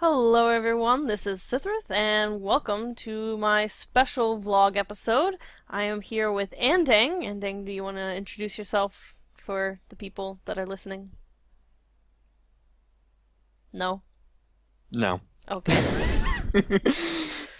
Hello everyone, this is Cithryth, and welcome to my special vlog episode. I am here with Andang. Andang, do you want to introduce yourself for the people that are listening? No? No. Okay.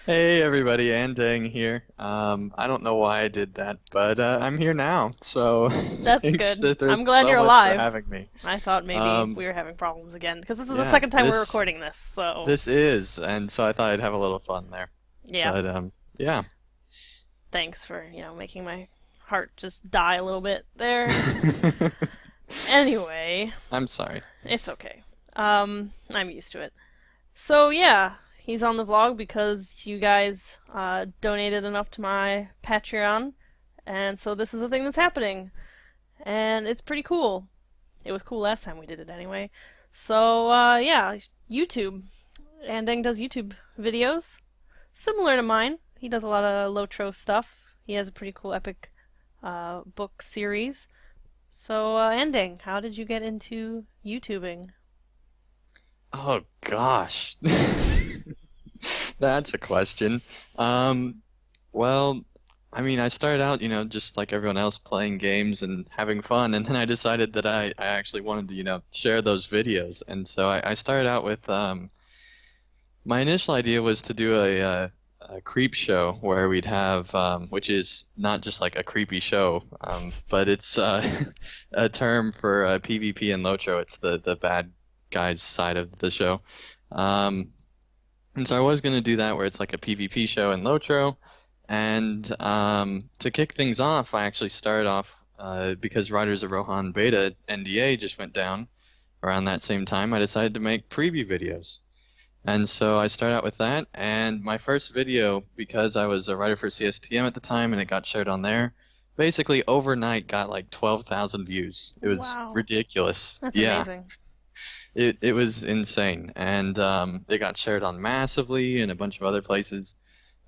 Hey everybody, Andang here. I don't know why I did that, but I'm here now. So That's thanks good. Cithers I'm glad so you're much for alive. having me. I thought maybe Um, we were having problems again, because this is the yeah, second time we're this recording this, so this is, and so I thought I'd have a little fun there. yeah. But yeah. Thanks for, making my heart just die a little bit there. Anyway, I'm sorry. it's okay. I'm used to it. So yeah, he's on the vlog because you guys donated enough to my Patreon, and so this is a thing that's happening, and it's pretty cool. It was cool last time we did it anyway. So yeah, YouTube. Andang does YouTube videos similar to mine. He does a lot of Lotro stuff. He has a pretty cool epic book series. So Andang, how did you get into YouTubing? Oh gosh. That's a question. Well, I mean, I started out, just like everyone else, playing games and having fun, and then I decided that I actually wanted to, share those videos. And so I started out with, my initial idea was to do a creep show where we'd have, which is not just like a creepy show, but it's a term for PvP and Lotro. It's the bad guys side of the show. Um, and so I was going to do that where it's like a PvP show in Lotro. And to kick things off, I actually started off because Riders of Rohan Beta NDA just went down around that same time. I decided to make preview videos. And so I started out with that. And my first video, because I was a writer for CSTM at the time and it got shared on there, basically overnight got like 12,000 views. It was Wow, ridiculous. that's Yeah. amazing. It was insane, and it got shared on massively in a bunch of other places.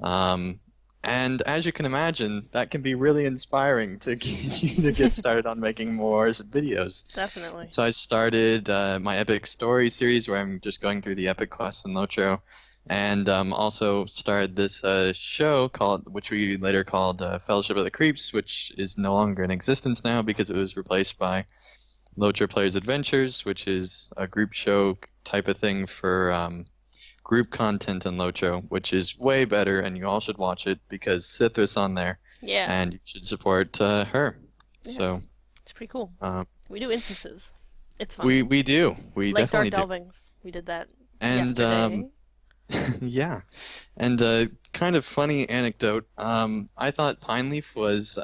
Um, and as you can imagine, that can be really inspiring to get you to get started on making more videos. Definitely. So I started my epic story series where I'm just going through the epic quests in Lotro, and also started this show which we later called Fellowship of the Creeps, which is no longer in existence now because it was replaced by Lotro Players Adventures, which is a group show type of thing for group content in Lotro, which is way better, and you all should watch it because Cithra's on there, Yeah, and you should support her. yeah, So it's pretty cool. um, We do instances. It's fun. we Lake Dark definitely do, Delvings. We did that and yesterday. yeah, and kind of funny anecdote. I thought Pineleaf was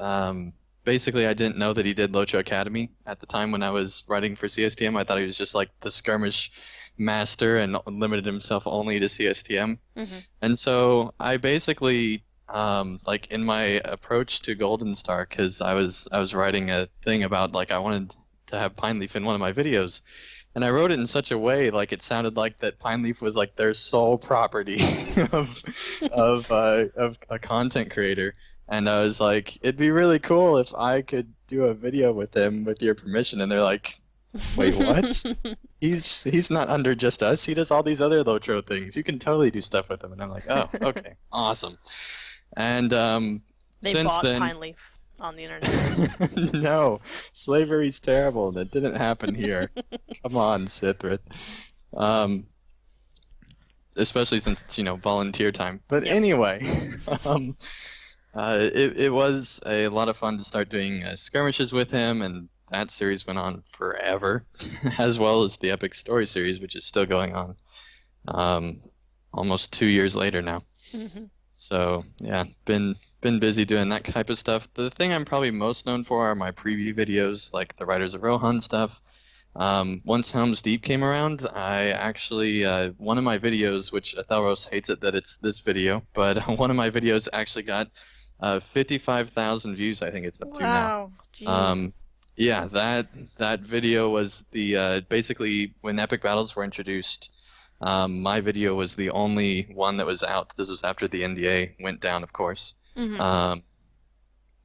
basically, I didn't know that he did Lotro Academy at the time when I was writing for CSTM. I thought he was just like the skirmish master and limited himself only to CSTM. Hmm. And so I basically, like in my approach to Golden Star, because I was writing a thing about like I wanted to have Pineleaf in one of my videos, and I wrote it in such a way like it sounded like that Pineleaf was like their sole property of of a content creator. And I was like, it'd be really cool if I could do a video with him with your permission. And they're like, wait, what? He's not under just us. He does all these other Lotro things. You can totally do stuff with him. And I'm like, oh, okay, awesome. And They since bought then, Pine Leaf on the internet. no, slavery's terrible. That didn't happen here. Come on, Cithryth. Um, especially since volunteer time. But Yep. anyway, um, it was a lot of fun to start doing skirmishes with him, and that series went on forever, as well as the Epic Story series, which is still going on, um, almost 2 years later now. Hmm. So yeah, been busy doing that type of stuff. The thing I'm probably most known for are my preview videos, like the Riders of Rohan stuff. Once Helm's Deep came around, I actually one of my videos, which Athelros hates it that it's this video, but one of my videos actually got 55,000 views. I think it's up to now. Wow. Jeez. Um, yeah, that video was the basically when Epic Battles were introduced. My video was the only one that was out. This was after the NDA went down, of course. Hmm. Um,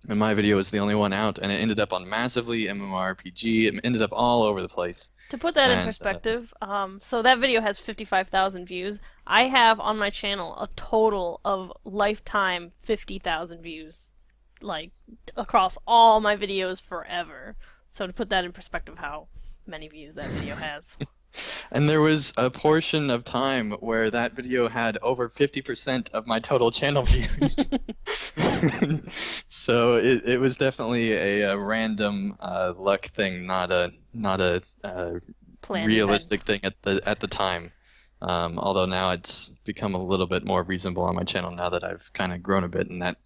and my video was the only one out, and it ended up on Massively, MMORPG. It ended up all over the place. To put that in And perspective, so that video has 55,000 views. I have on my channel a total of lifetime 50,000 views, like across all my videos forever. So to put that in perspective, how many views that video has. and there was a portion of time where that video had over 50% of my total channel views. So it was definitely a random luck thing, not a Planned event. realistic thing at the time. Although now it's become a little bit more reasonable on my channel now that I've kind of grown a bit, and that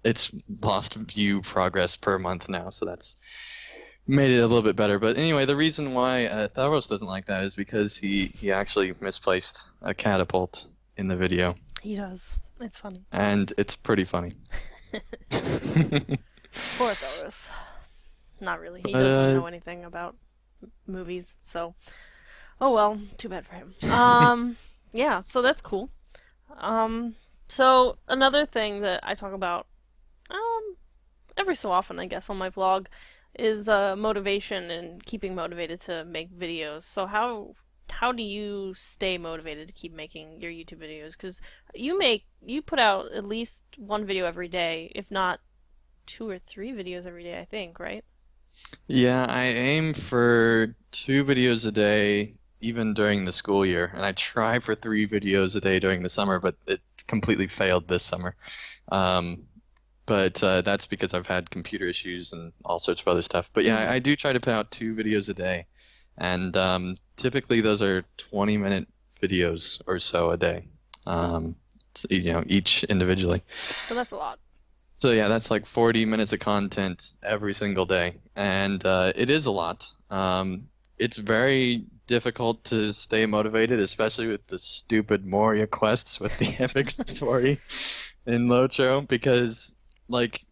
it's lost view progress per month now, so that's made it a little bit better. But anyway, the reason why Thavros doesn't like that is because he actually misplaced a catapult in the video, He does. It's funny. and it's pretty funny. Poor Thoros. Not really. He But doesn't know anything about movies, so oh well, too bad for him. Yeah, so that's cool. So another thing that I talk about, um, every so often, I guess, on my vlog, is motivation and keeping motivated to make videos. So how do you stay motivated to keep making your YouTube videos? Because you put out at least one video every day, if not two or three videos every day, I think, right? yeah, I aim for 2 videos a day, even during the school year, and I try for 3 videos a day during the summer, but it completely failed this summer. Um, but that's because I've had computer issues and all sorts of other stuff. But yeah, Mm-hmm. I do try to put out 2 videos a day, and typically those are 20-minute videos or so a day, each individually. So that's a lot. So yeah, that's like 40 minutes of content every single day, and it is a lot. It's very difficult to stay motivated, especially with the stupid Moria quests with the epic story in Locho, because like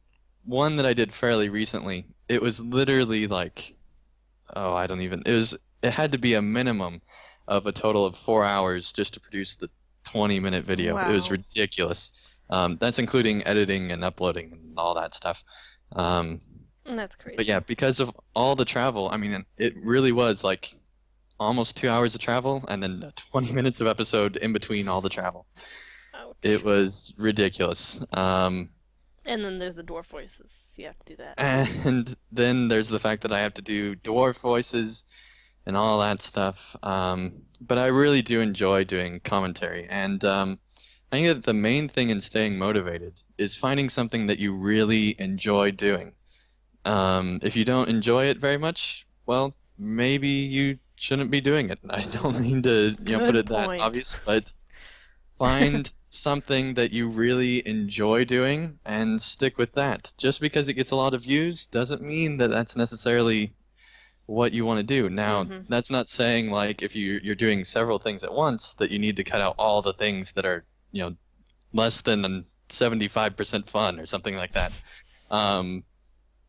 one that I did fairly recently, it was literally like, oh, I don't even, it had to be a minimum of a total of 4 hours just to produce the 20-minute video. It was Wow. ridiculous. That's including editing and uploading and all that stuff. Um, That's but yeah, crazy. because of all the travel, I mean, it really was like almost 2 hours of travel and then 20 minutes of episode in between all the travel. It Ouch. was ridiculous. And then there's the dwarf voices. You have to do that too. And then there's the fact that I have to do dwarf voices and all that stuff. But I really do enjoy doing commentary. And I think that the main thing in staying motivated is finding something that you really enjoy doing. If you don't enjoy it very much, well, maybe you shouldn't be doing it. I don't mean to, put Good it that point. obvious, but find something that you really enjoy doing and stick with that. Just because it gets a lot of views doesn't mean that that's necessarily what you want to do. Now, Mm-hmm. that's not saying like if you're doing several things at once that you need to cut out all the things that are, less than 75% fun or something like that. Um,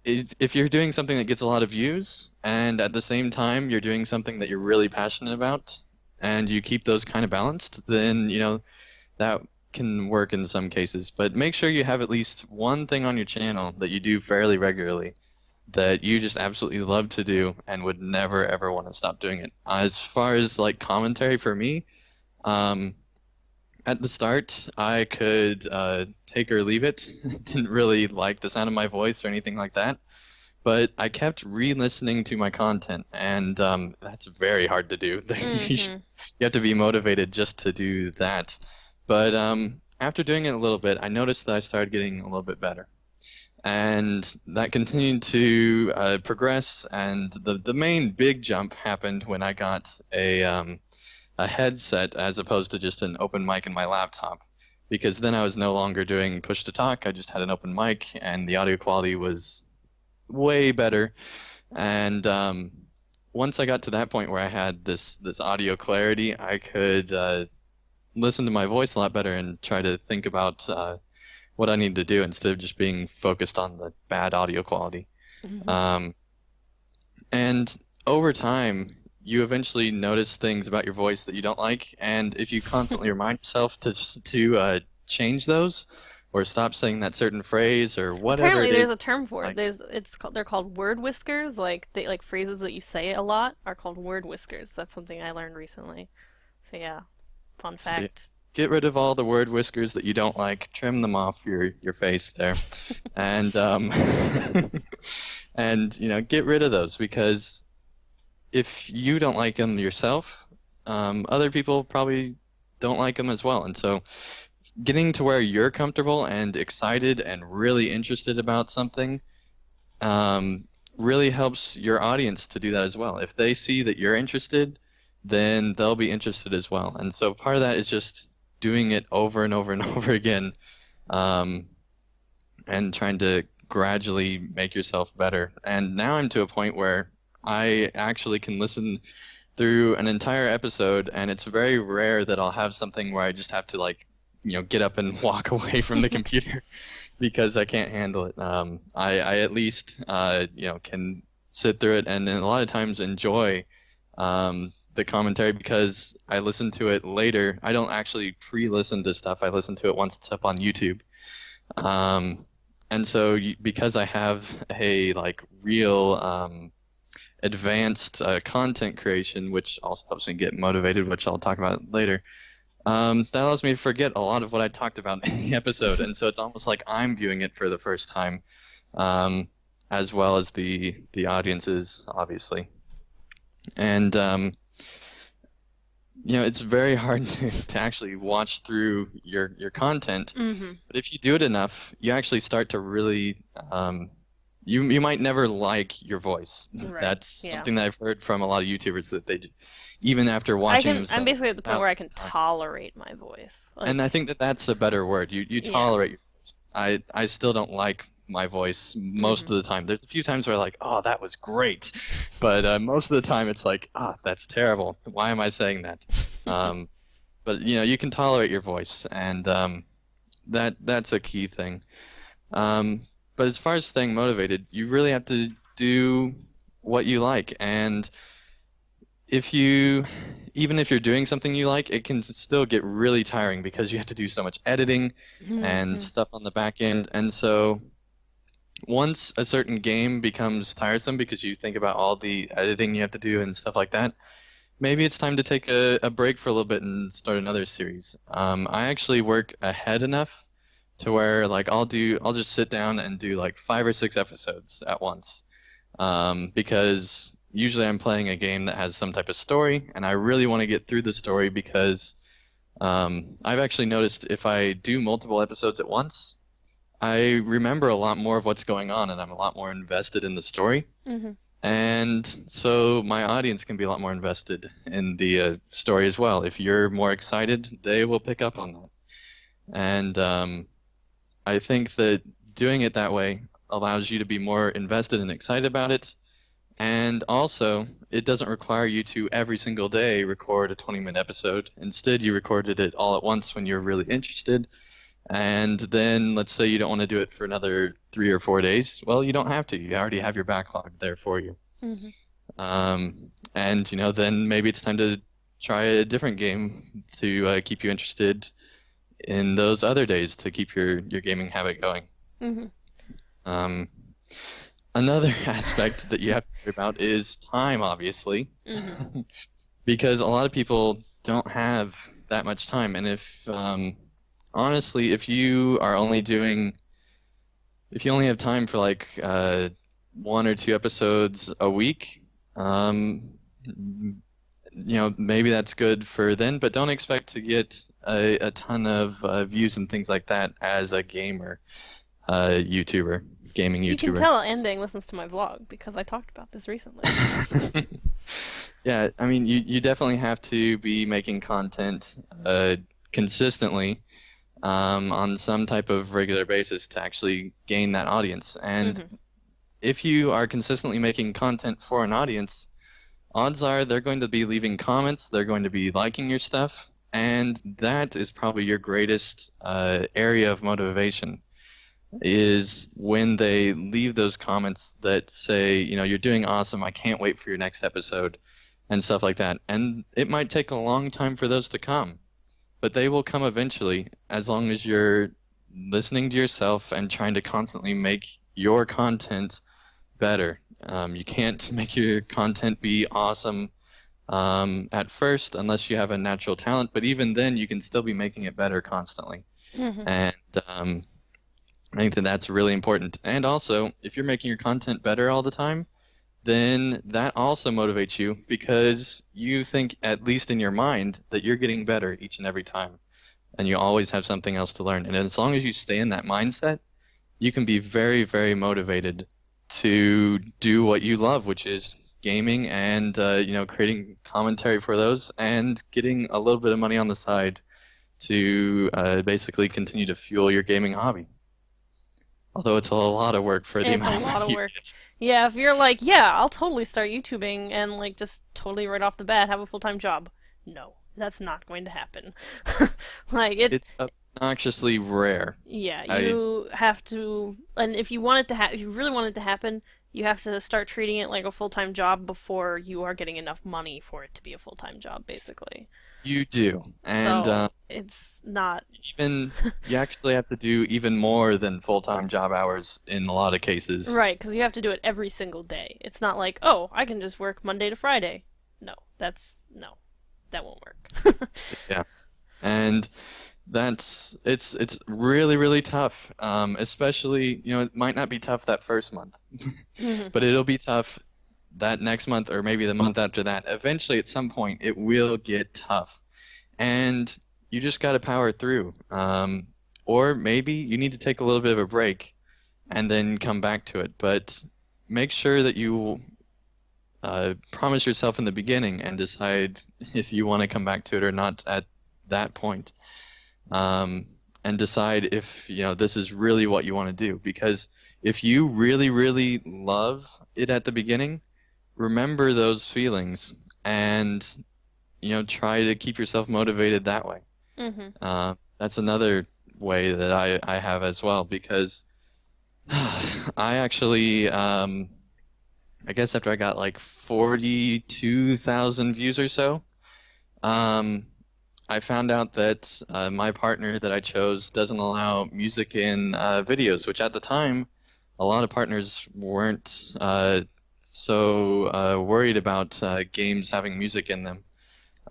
if you're doing something that gets a lot of views and at the same time you're doing something that you're really passionate about and you keep those kind of balanced, then, that can work in some cases. But make sure you have at least one thing on your channel that you do fairly regularly that you just absolutely love to do and would never ever want to stop doing it. As far as like commentary for me, um, at the start I could take or leave it. Didn't really like the sound of my voice or anything like that. But I kept re-listening to my content, and that's very hard to do. Mm-hmm. You have to be motivated just to do that. But after doing it a little bit, I noticed that I started getting a little bit better. And that continued to progress, and the main big jump happened when I got a headset as opposed to just an open mic in my laptop. Because then I was no longer doing push to talk, I just had an open mic, and the audio quality was way better. And once I got to that point where I had this audio clarity, I could listen to my voice a lot better and try to think about what I need to do instead of just being focused on the bad audio quality. Mm-hmm. Um, and over time, you eventually notice things about your voice that you don't like, and if you constantly remind yourself to change those, or stop saying that certain phrase or whatever Apparently, it there's is. a term for it. Like, They're called word whiskers. Like phrases that you say a lot are called word whiskers. That's something I learned recently. So yeah, fun so yeah, fact. get rid of all the word whiskers that you don't like, trim them off your face there, and and get rid of those because if you don't like them yourself, other people probably don't like them as well. And so getting to where you're comfortable and excited and really interested about something um, really helps your audience to do that as well. If they see that you're interested, then they'll be interested as well. And so part of that is just doing it over and over and over again, um, and trying to gradually make yourself better. And now I'm to a point where I actually can listen through an entire episode, and it's very rare that I'll have something where I just have to like, get up and walk away from the computer because I can't handle it. I at least can sit through it and then a lot of times enjoy the commentary because I listen to it later. I don't actually pre-listen to stuff. I listen to it once it's up on YouTube. Um, and so because I have a like real advanced content creation, which also helps me get motivated, which I'll talk about later. That allows me to forget a lot of what I talked about in the episode, and so it's almost like I'm viewing it for the first time, um, as well as the audiences, obviously. And it's very hard to actually watch through your content, Mm-hmm. but if you do it enough, you actually start to really you might never like your voice. Right. That's Yeah. something that I've heard from a lot of YouTubers that even after watching I'm basically at themselves the point where I thousands can of times. tolerate my voice. And I Like, think that that's a better word. You yeah. tolerate your voice. I still don't like my voice most Mm-hmm. of the time. There's a few times where like, oh, that was great, but most of the time it's like, that's terrible. Why am I saying that? Um, but you can tolerate your voice, and that's a key thing. Um, but as far as staying motivated, you really have to do what you like, and if you even if you're doing something you like, it can still get really tiring because you have to do so much editing and Mm-hmm. stuff on the back end. And so once a certain game becomes tiresome because you think about all the editing you have to do and stuff like that, maybe it's time to take a break for a little bit and start another series. I actually work ahead enough to where like I'll just sit down and do like 5 or 6 episodes at once, because usually I'm playing a game that has some type of story, and I really want to get through the story because I've actually noticed if I do multiple episodes at once, I remember a lot more of what's going on, and I'm a lot more invested in the story. Mm-hmm. And so my audience can be a lot more invested in the story as well. If you're more excited, they will pick up on that. And I think that doing it that way allows you to be more invested and excited about it. And also, it doesn't require you to every single day record a 20-minute episode. Instead, you recorded it all at once when you're really interested. And then let's say you don't want to do it for another 3 or 4 days. Well, you don't have to. You already have your backlog there for you. Mm-hmm. And then maybe it's time to try a different game to keep you interested in those other days to keep your gaming habit going. Mm-hmm. Um, Another aspect that you have to worry about is time, obviously, Mm-hmm. because a lot of people don't have that much time. And honestly, if you only have time for like 1 or 2 episodes a week, maybe that's good for then, but don't expect to get a ton of views and things like that as a gamer, YouTuber, gaming You can YouTuber. tell Andang listens to my vlog because I talked about this recently. Yeah, I mean, you definitely have to be making content consistently, on some type of regular basis to actually gain that audience. And Mm-hmm. if you are consistently making content for an audience, odds are they're going to be leaving comments, they're going to be liking your stuff, and that is probably your greatest area of motivation, is when they leave those comments that say, you're doing awesome, I can't wait for your next episode, and stuff like that. And it might take a long time for those to come, but they will come eventually as long as you're listening to yourself and trying to constantly make your content better. You can't make your content be awesome at first unless you have a natural talent, but even then you can still be making it better constantly. Hmm. And I think that that's really important. And also, if you're making your content better all the time, then that also motivates you because you think, at least in your mind, that you're getting better each and every time. And you always have something else to learn. And as long as you stay in that mindset, you can be very, very motivated to do what you love, which is gaming and creating commentary for those and getting a little bit of money on the side to basically continue to fuel your gaming hobby. Although it's a lot of work for the It's a amount of lot money of you work. get. Yeah, if you're like, yeah, I'll totally start YouTubing and like just totally right off the bat have a full-time job. No, that's not going to happen. Like it It's obnoxiously rare. Yeah, I you have to, and if you want it to if you really want it to happen, you have to start treating it like a full-time job before you are getting enough money for it to be a full-time job, basically. You do, and So it's not even you actually have to do even more than full-time job hours in a lot of cases. right, because you have to do it every single day. It's not like, oh, I can just work Monday to Friday. No, no, that won't work. Yeah, and it's really really tough. Especially it might not be tough that first month, Hmm. but it'll be tough that next month or maybe the month after that. Eventually, at some point, it will get tough, and you just got to power through. Or maybe you need to take a little bit of a break and then come back to it. But make sure that you promise yourself in the beginning and decide if you want to come back to it or not at that point. And decide if this is really what you want to do. Because if you really, really love it at the beginning, remember those feelings and try to keep yourself motivated that way. Hmm. That's another way that I have as well because I actually I guess after I got like 42,000 views or so, um, I found out that my partner that I chose doesn't allow music in videos, which at the time a lot of partners weren't so worried about games having music in them.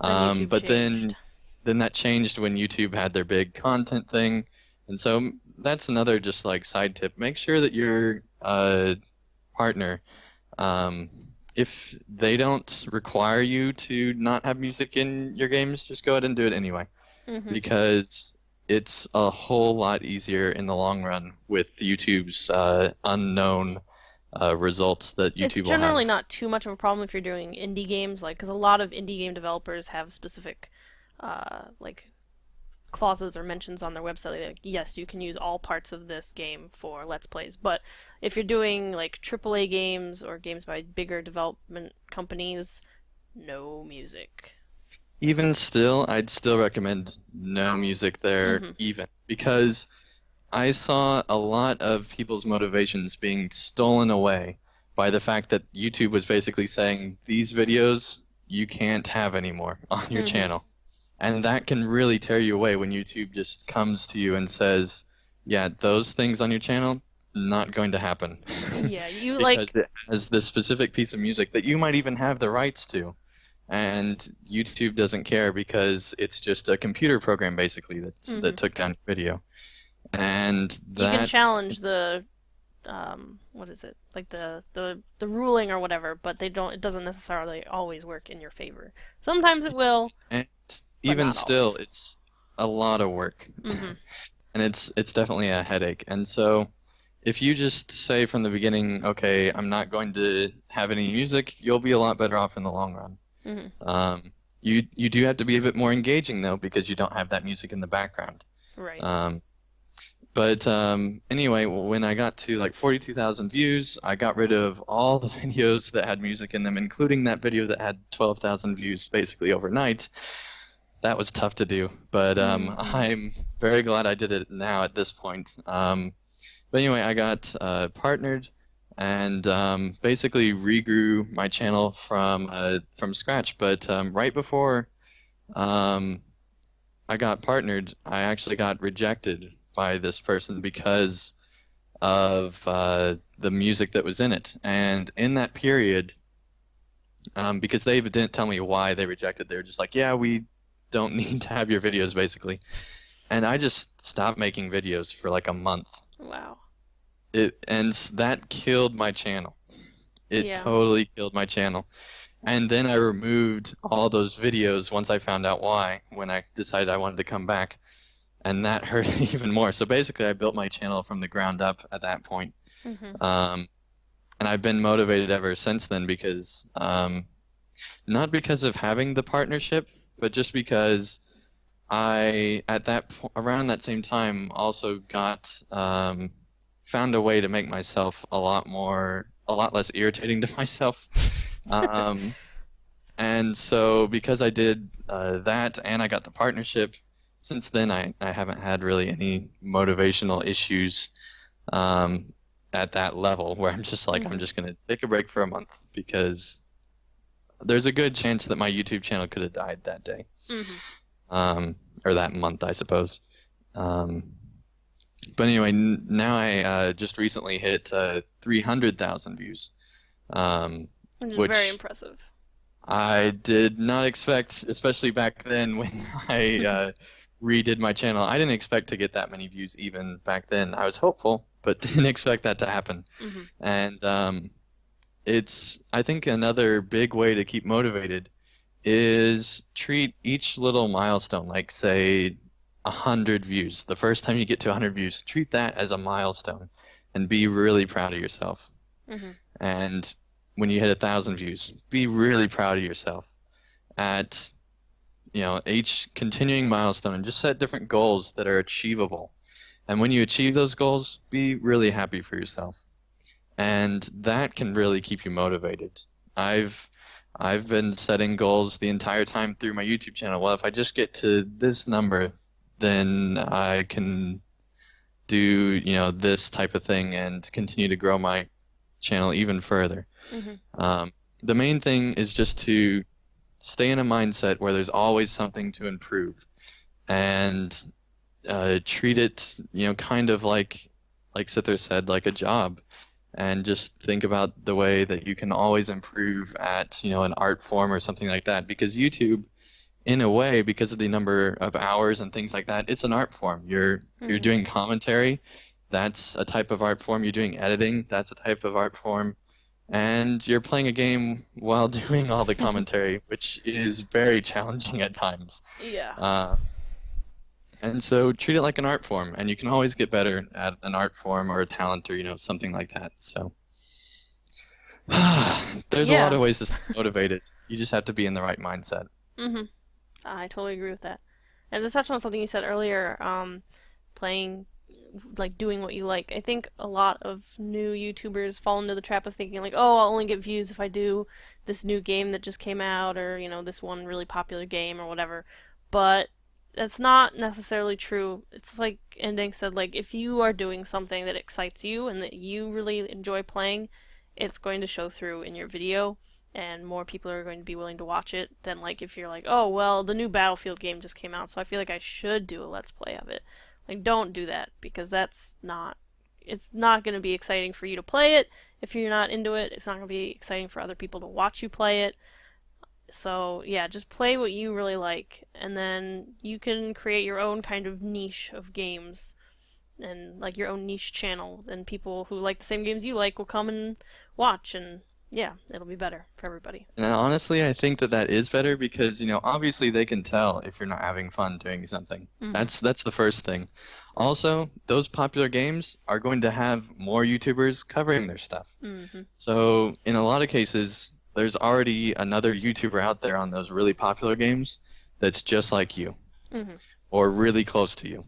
Then YouTube But changed. then that changed when YouTube had their big content thing, and so that's another just like side tip. Make sure that your partner, um, if they don't require you to not have music in your games, just go ahead and do it anyway, Hmm. because it's a whole lot easier in the long run with YouTube's unknown results that It's YouTube will generally have. not too much of a problem if you're doing indie games, like because a lot of indie game developers have specific, like clauses or mentions on their website. Like, yes, you can use all parts of this game for Let's Plays, but if you're doing like AAA games or games by bigger development companies, no music. Even still, I'd still recommend no music there Hmm. even because I saw a lot of people's motivations being stolen away by the fact that YouTube was basically saying these videos you can't have anymore on your Hmm. channel. And that can really tear you away when YouTube just comes to you and says, yeah, those things on your channel, not going to happen. Yeah, you like. Because it has this specific piece of music that you might even have the rights to. And YouTube doesn't care because it's just a computer program basically that Hmm. took down your video. And You can that, challenge the what is it, like the ruling or whatever, but they don't, it doesn't necessarily always work in your favor. Sometimes it will, and but even not still, always. it's a lot of work. Hmm. And it's definitely a headache. And so if you just say from the beginning, okay, I'm not going to have any music, you'll be a lot better off in the long run. Hmm. You do have to be a bit more engaging though, because you don't have that music in the background. Right. Um, but anyway, when I got to like 42,000 views, I got rid of all the videos that had music in them, including that video that had 12,000 views basically overnight. That was tough to do, but Hmm. I'm very glad I did it now at this point. But anyway, I got partnered and basically regrew my channel from scratch. But right before um, I got partnered, I actually got rejected by this person because of the music that was in it. And in that period, because they didn't tell me why they rejected, they were just like, yeah, we don't need to have your videos, basically. And I just stopped making videos for like a month. Wow. That killed my channel. It Yeah. totally killed my channel. And then I removed all those videos once I found out why, when I decided I wanted to come back. And that hurt even more. So basically, I built my channel from the ground up at that point. Mhm. Um, and I've been motivated ever since then because, not because of having the partnership, but just because I, around that same time, also found a way to make myself a lot less irritating to myself. Um, and so because I did that and I got the partnership, since then I haven't had really any motivational issues um, at that level where I'm just like I'm Mhm. just gonna take a break for a month because there's a good chance that my YouTube channel could have died that day, Mhm. or that month, I suppose. Um, but anyway, now I just recently hit 300,000 views, um, Which is very which impressive. I did not expect, especially back then when I redid my channel. I didn't expect to get that many views even back then. I was hopeful, but didn't expect that to happen. Mhm. And I think another big way to keep motivated is treat each little milestone, like say 100 views. The first time you get to 100 views, treat that as a milestone and be really proud of yourself. Mhm. And when you hit 1,000 views, be really proud of yourself at each continuing milestone and just set different goals that are achievable. And when you achieve those goals, be really happy for yourself. And that can really keep you motivated. I've I've been setting goals the entire time through my YouTube channel. Well, if I just get to this number, then I can do, this type of thing and continue to grow my channel even further. Mhm. Um, the main thing is just to stay in a mindset where there's always something to improve and treat it, kind of like Cithryth said, like a job, and just think about the way that you can always improve at, an art form or something like that. Because YouTube, in a way, because of the number of hours and things like that, it's an art form. You're Mhm. doing commentary, that's a type of art form. You're doing editing, that's a type of art form. And you're playing a game while doing all the commentary, which is very challenging at times. Yeah. Uh, and so treat it like an art form, and you can always get better at an art form or a talent or, something like that. So there's a lot Yeah. of ways to stay motivated. You just have to be in the right mindset. Mhm. I totally agree with that. And to touch on something you said earlier, playing, like doing what you like. I think a lot of new YouTubers fall into the trap of thinking like, oh, I'll only get views if I do this new game that just came out, or this one really popular game or whatever. But that's not necessarily true. It's like Andang said, like if you are doing something that excites you and that you really enjoy playing, it's going to show through in your video and more people are going to be willing to watch it than like if you're like, oh well, the new Battlefield game just came out, so I feel like I should do a let's play of it. Like don't do that because it's not going to be exciting for you to play it if you're not into it. It's not going to be exciting for other people to watch you play it. So, yeah, just play what you really like and then you can create your own kind of niche of games and like your own niche channel and people who like the same games you like will come and watch and yeah, it'll be better for everybody. And honestly, I think that that is better because, obviously they can tell if you're not having fun doing something. Mhm. That's the first thing. Also, those popular games are going to have more YouTubers covering their stuff. Mhm. So, in a lot of cases, there's already another YouTuber out there on those really popular games that's just like you Mhm. or really close to you.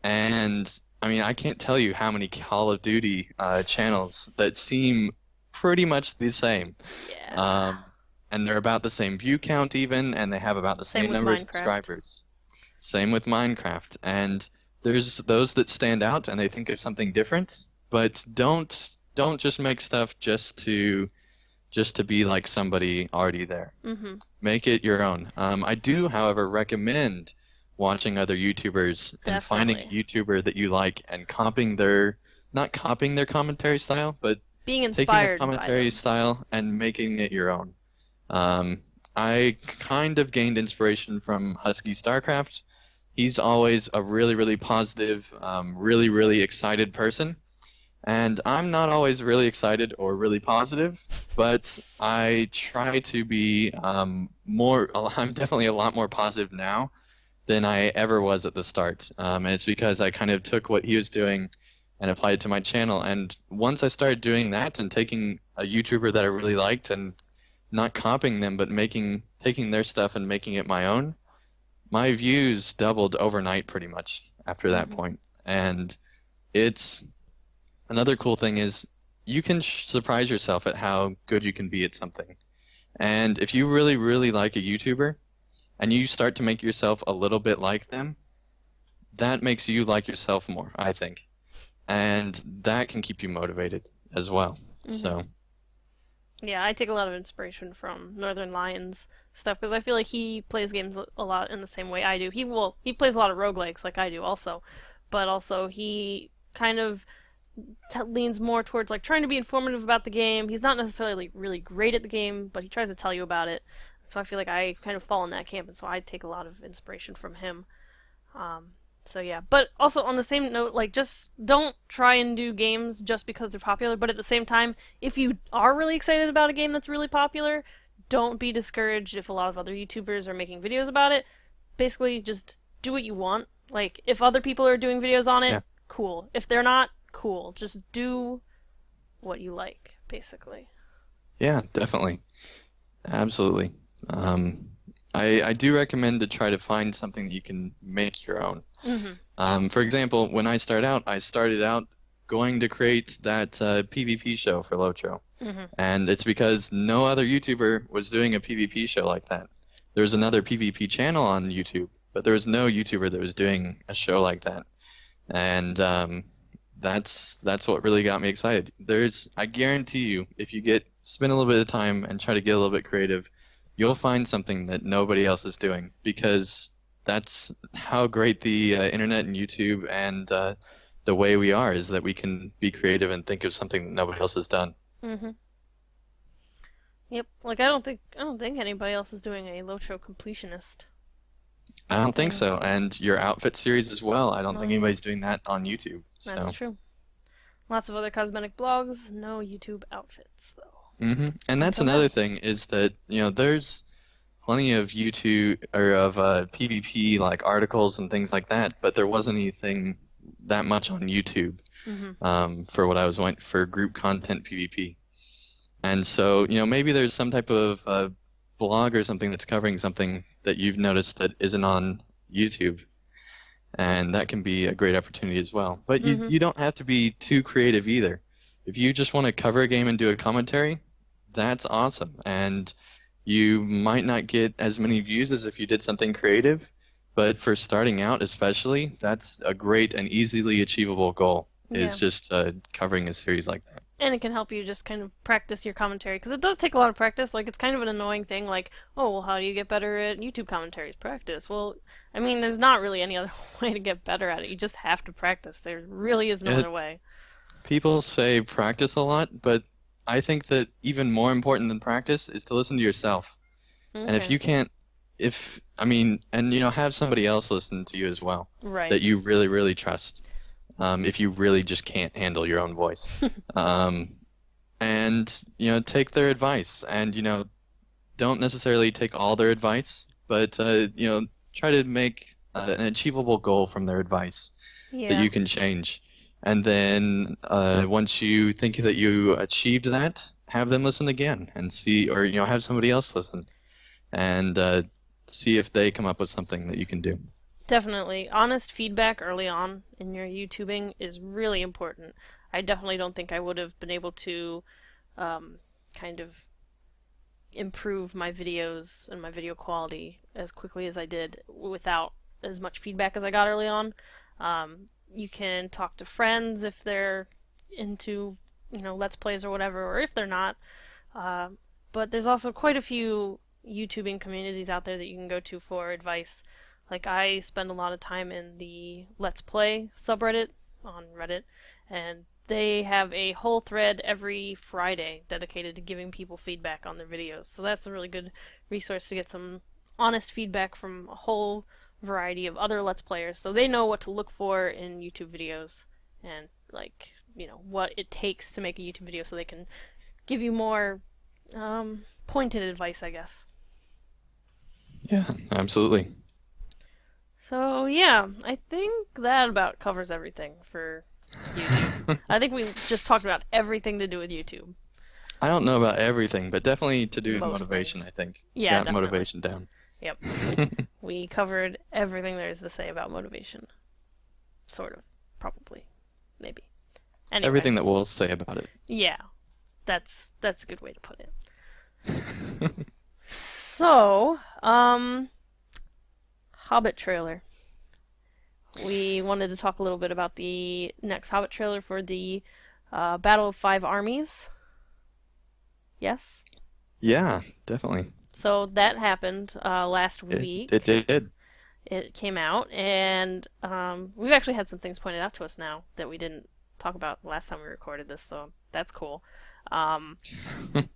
And I mean, I can't tell you how many Call of Duty channels that seem pretty much the same. Yeah. Um, and they're about the same view count even, and they have about the Same same with number of Minecraft. subscribers. Same with Minecraft. And there's those that stand out and they think of something different, but don't just make stuff just to be like somebody already there. Mhm. Make it your own. I do, however, recommend watching other YouTubers and finding a Definitely. YouTuber that you like and copying their, not copying their commentary style, but Being taking their inspired by commentary them. style and making it your own. I kind of gained inspiration from Husky StarCraft. He's always a really, really positive, really, really excited person. And I'm not always really excited or really positive, but I try to be more, I'm definitely a lot more positive now than I ever was at the start. And it's because I kind of took what he was doing and applied it to my channel. And once I started doing that and taking a YouTuber that I really liked and not copying them, but taking their stuff and making it my own, my views doubled overnight pretty much after that Hmm. point. And it's another cool thing is you can surprise yourself at how good you can be at something. And if you really, really like a YouTuber and you start to make yourself a little bit like them, that makes you like yourself more, I think. And that can keep you motivated as well. Hmm. So, Yeah, I take a lot of inspiration from Northern Lions stuff because I feel like he plays games a lot in the same way I do. He plays a lot of roguelikes like I do also, but also he kind of leans more towards like trying to be informative about the game. He's not necessarily really great at the game, but he tries to tell you about it. So I feel like I kind of fall in that camp, and so I take a lot of inspiration from him. Um, so yeah, but also on the same note, like just don't try and do games just because they're popular. But at the same time, if you are really excited about a game that's really popular, don't be discouraged if a lot of other YouTubers are making videos about it. Basically, just do what you want. Like if other people are doing videos on it, yeah. cool. If they're not, cool. Just do what you like, basically. Yeah, definitely. Absolutely. Um, I do recommend to try to find something that you can make your own. Mhm. For example, when I started out going to create that PvP show for Lotro. Mhm. And it's because no other YouTuber was doing a PvP show like that. There was another PvP channel on YouTube, but there was no YouTuber that was doing a show like that. And that's what really got me excited. I guarantee you, if you spend a little bit of time and try to get a little bit creative, you'll find something that nobody else is doing because that's how great the internet and YouTube and the way we are is that we can be creative and think of something that nobody else has done. Mhm. Yep. Like I don't think anybody else is doing a Lotro completionist I don't think thing. so. And your outfit series as well. I don't Oh think yeah, anybody's doing that on YouTube. that's So, true. Lots of other cosmetic blogs, no YouTube outfits though. and that's Until another now. thing is that, there's plenty of YouTube or of PvP like articles and things like that, but there wasn't anything that much on YouTube Mhm. for what I was wanting for group content PvP. And so, maybe there's some type of blog or something that's covering something that you've noticed that isn't on YouTube, and that can be a great opportunity as well. But you Mhm. you don't have to be too creative either. If you just want to cover a game and do a commentary, that's awesome. And you might not get as many views as if you did something creative, but for starting out especially, that's a great and easily achievable goal, is Yeah. just covering a series like that. And it can help you just kind of practice your commentary because it does take a lot of practice. Like it's kind of an annoying thing. Like, oh, well, how do you get better at YouTube commentaries? Practice. Well, I mean, there's not really any other way to get better at it. You just have to practice. There really is no It, other way. People say practice a lot, but I think that even more important than practice is to listen to yourself. And if Okay. you can't, if, I mean, and have somebody else listen to you as well Right. that you really, really trust. If you really just can't handle your own voice. Um, and, take their advice and, don't necessarily take all their advice, but, try to make an achievable goal from their advice that Yeah. you can change. And then once you think that you achieved that, have them listen again and see, or, have somebody else listen and see if they come up with something that you can do. Definitely. Honest feedback early on in your YouTubing is really important. I definitely don't think I would have been able to um, kind of improve my videos and my video quality as quickly as I did without as much feedback as I got early on. You can talk to friends if they're into, Let's Plays or whatever, or if they're not. Uh, but there's also quite a few YouTubing communities out there that you can go to for advice. Like, I spend a lot of time in the Let's Play subreddit on Reddit, and they have a whole thread every Friday dedicated to giving people feedback on their videos. So that's a really good resource to get some honest feedback from a whole variety of other Let's Players, so they know what to look for in YouTube videos and, like, what it takes to make a YouTube video so they can give you more pointed advice, I guess. Yeah, absolutely. So, yeah, I think that about covers everything for YouTube. I think we just talked about everything to do with YouTube. I don't know about everything, but definitely to do with Most motivation, things. I think. Yeah, Got definitely. motivation down. Yep. We covered everything there is to say about motivation. Sort of. Probably. Maybe. Anyway. Everything that we'll say about it. Yeah. That's a good way to put it. So, Hobbit trailer. We wanted to talk a little bit about the next Hobbit trailer for the Battle of Five Armies. Yes? Yeah, definitely. So that happened last It week. it did. It came out, and we've actually had some things pointed out to us now that we didn't talk about last time we recorded this, so that's cool. Um, Why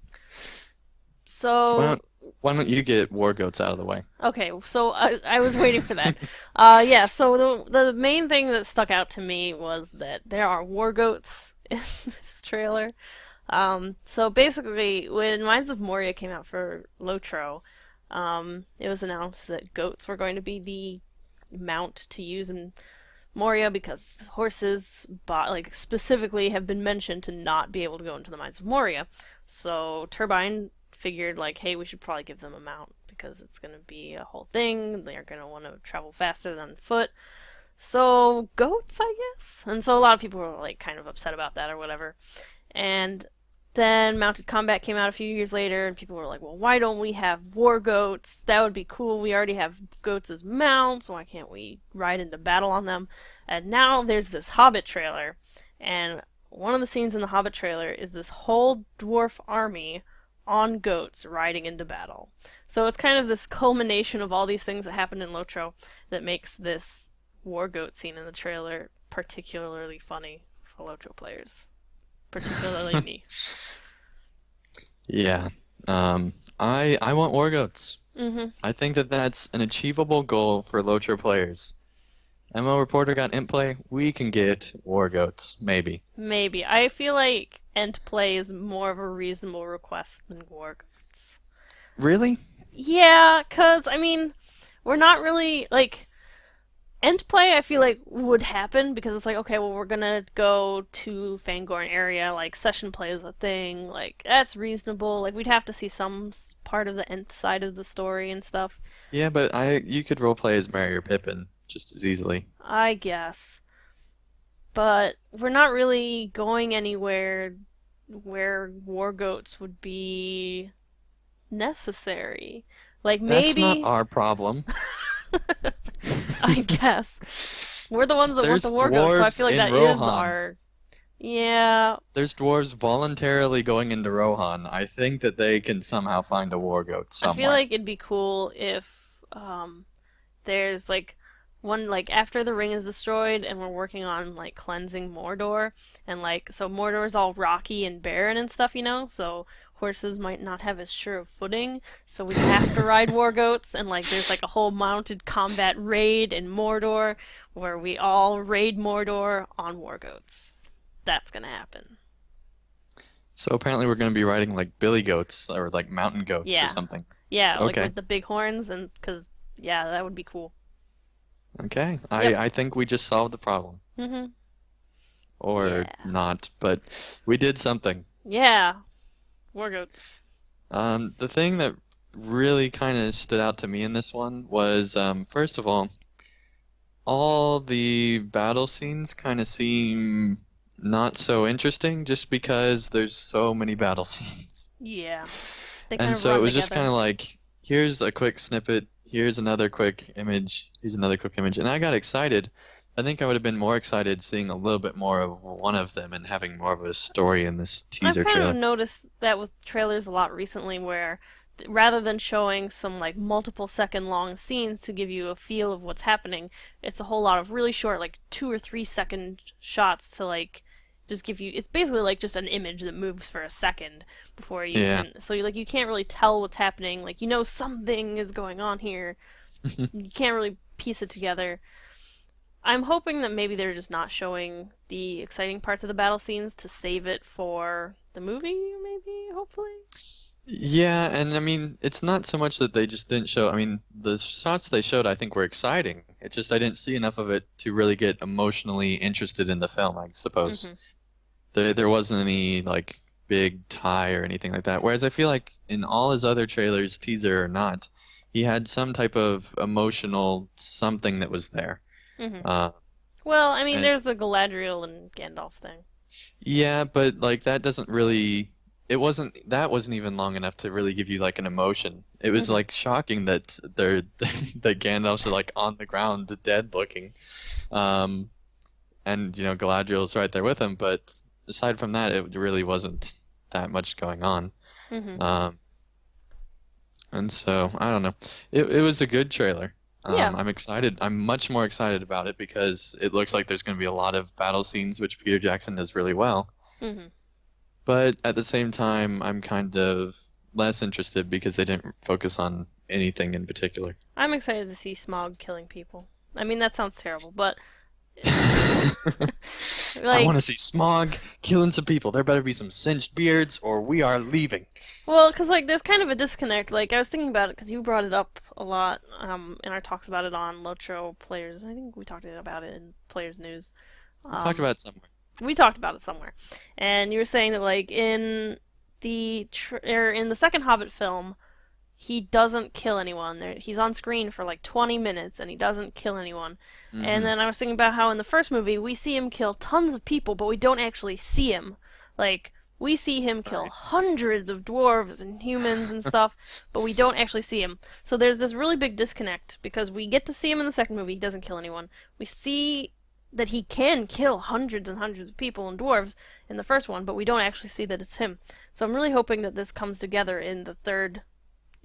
so don't why don't you get war goats out of the way? Okay, so I was waiting for that. Yeah, so the main thing that stuck out to me was that there are war goats in this trailer. So basically, when Mines of Moria came out for Lotro, it was announced that goats were going to be the mount to use in Moria because horses, like specifically, have been mentioned to not be able to go into the Mines of Moria. So Turbine figured like, hey, we should probably give them a mount because it's going to be a whole thing. They're going to want to travel faster than foot. So goats, I guess. And so a lot of people were like kind of upset about that or whatever. And then Mounted Combat came out a few years later, and people were like, well, why don't we have war goats? That would be cool. We already have goats as mounts. Why can't we ride into battle on them? And now there's this Hobbit trailer, and one of the scenes in the Hobbit trailer is this whole dwarf army on goats riding into battle. So it's kind of this culmination of all these things that happened in Lotro that makes this war goat scene in the trailer particularly funny for Lotro players. Particularly me. Yeah. I want war goats. Mm-hmm. I think that that's an achievable goal for Lotro players. MO Reporter got Imp play. We can get war goats, maybe. Maybe. I feel like End Play is more of a reasonable request than war goats. Really? Yeah, cause I mean, we're not really like end play. I feel like would happen because it's like okay, well we're gonna go to Fangorn area. Like session play is a thing. Like that's reasonable. Like we'd have to see some part of the end side of the story and stuff. Yeah, but you could roleplay as Merry or Pippin just as easily. I guess, but we're not really going anywhere where war goats would be necessary. Like That's not maybe our problem. I guess. We're the ones that want There's the war goats, so I dwarves feel like in that is Rohan. our. Yeah, There's dwarves voluntarily going into Rohan. I think that they can somehow find a war goat I feel somewhere. like it'd be cool if there's like one like after the ring is destroyed and we're working on like cleansing Mordor and like so Mordor's all rocky and barren and stuff, so horses might not have as sure of footing, so we have to ride war goats and like there's like a whole mounted combat raid in Mordor where we all raid Mordor on war goats. That's gonna happen. So apparently we're going to be riding like billy goats or like mountain goats or Yeah. something. Yeah, like Okay. with the big horns and cuz yeah, that would be cool. Okay. Yep. I think we just solved the problem. Mhm. Or Yeah. not, but we did something. Yeah. War goats. The thing that really kind of stood out to me in this one was, first of all the battle scenes kind of seem not so interesting just because there's so many battle scenes. Yeah. They kind And of so it run was just together. kind of like, here's a quick snippet, here's another quick image, here's another quick image, and I got excited. I think I would have been more excited seeing a little bit more of one of them and having more of a story in this I've teaser kind of trailer. noticed that with trailers a lot recently where rather than showing some like multiple second long scenes to give you a feel of what's happening, it's a whole lot of really short, like 2 or 3 second shots to like just give you. It's basically like just an image that moves for a second before you Yeah. can. So you like you can't really tell what's happening. Like you know something is going on here. You can't really piece it together. I'm hoping that maybe they're just not showing the exciting parts of the battle scenes to save it for the movie, maybe, hopefully. Yeah, and I mean, it's not so much that they just didn't show. I mean, the shots they showed, I think, were exciting. It's just I didn't see enough of it to really get emotionally interested in the film, I suppose. Hmm. There wasn't any like big tie or anything like that. Whereas I feel like in all his other trailers, teaser or not, he had some type of emotional something that was there. Hmm. Uh, Well, I mean, and there's the Galadriel and Gandalf thing. yeah, but like that doesn't really. That wasn't even long enough to really give you like an emotion. It was Hmm. like shocking that they're that Gandalf's like on the ground dead looking. Um, and Galadriel's right there with him, but aside from that, it really wasn't that much going on. Hmm. Um, and so I don't know. It was a good trailer. Yeah. I'm excited. I'm much more excited about it because it looks like there's going to be a lot of battle scenes, which Peter Jackson does really well. Hmm. But at the same time, I'm kind of less interested because they didn't focus on anything in particular. I'm excited to see Smog killing people. I mean, that sounds terrible, but I want to like, see Smog killing some people. There better be some singed beards, or we are leaving. well, because like, there's kind of a disconnect. Like, I was thinking about it because you brought it up a lot in our talks about it on Lotro Players. I think we talked about it in Players News. We talked Um, about it somewhere. we talked about it somewhere, and you were saying that like in in the second Hobbit film, he doesn't kill anyone. He's on screen for like 20 minutes and he doesn't kill anyone. And Hmm. then I was thinking about how in the first movie we see him kill tons of people, but we don't actually see him. Like we see him kill Right. hundreds of dwarves and humans and stuff, but we don't actually see him. So there's this really big disconnect because we get to see him in the second movie, he doesn't kill anyone. We see that he can kill hundreds and hundreds of people and dwarves in the first one, but we don't actually see that it's him. So I'm really hoping that this comes together in the third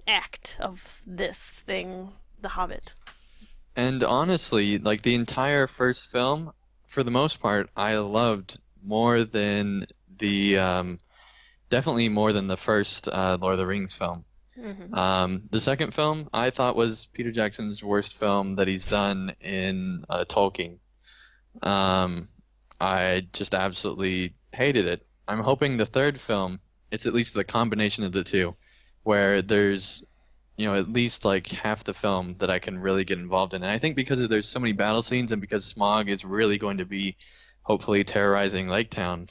act of this thing, The Hobbit. And honestly, like the entire first film, for the most part, I loved more than definitely more than the first Lord of the Rings film. Hmm. The second film I thought was Peter Jackson's worst film that he's done in Tolkien. Um, I just absolutely hated it. I'm hoping the third film, it's at least the combination of the two, where there's, at least like half the film that I can really get involved in. And I think because there's so many battle scenes and because Smog is really going to be hopefully terrorizing Lake Town,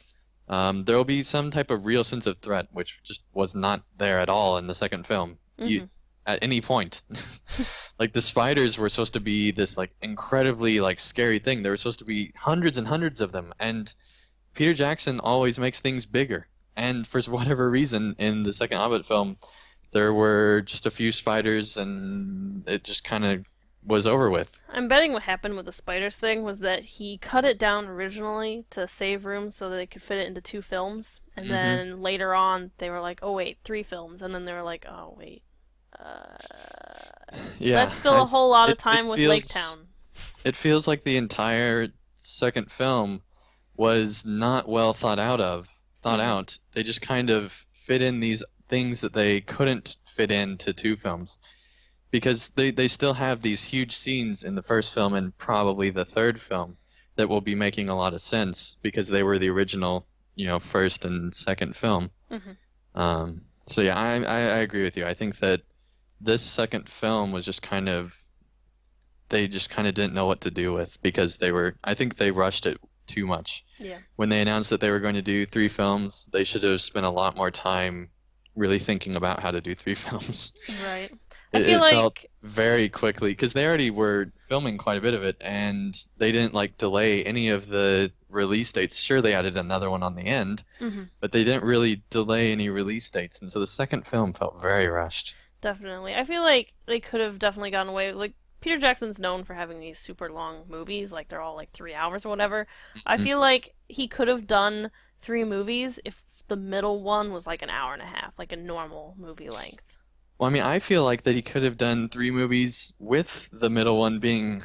there will be some type of real sense of threat, which just was not there at all in the second film. You, Hmm. at any point. Like the spiders were supposed to be this like incredibly like scary thing. There were supposed to be hundreds and hundreds of them, and Peter Jackson always makes things bigger. And for whatever reason, in the second Hobbit film, there were just a few spiders, and it just kind of was over with. I'm betting what happened with the spiders thing was that he cut it down originally to save room so that they could fit it into 2 films, and Hmm. then later on they were like, oh wait, 3 films, and then they were like, oh wait, Yeah, let's fill a whole lot of it time with Lake feels Town. it feels like the entire second film was not well thought Hmm. out. They just kind of fit in these things that they couldn't fit into 2 films because they still have these huge scenes in the first film and probably the third film that will be making a lot of sense because they were the original, first and second film. Hmm. So yeah, I agree with you. I think that this second film was just kind of they just kind of didn't know what to do with because I think they rushed it too much. Yeah. When they announced that they were going to do 3 films, they should have spent a lot more time really thinking about how to do 3 films. Right. I It, feel it felt like. very quickly because they already were filming quite a bit of it and they didn't like delay any of the release dates. Sure, they added another one on the end, Mhm. but they didn't really delay any release dates, and so the second film felt very rushed. Definitely. I feel like they could have definitely gotten away. Like Peter Jackson's known for having these super long movies, like they're all like 3 hours or whatever. I Mm. feel like he could have done 3 movies if the middle one was like an hour and a half, like a normal movie length. Well, I mean, I feel like that he could have done three movies with the middle one being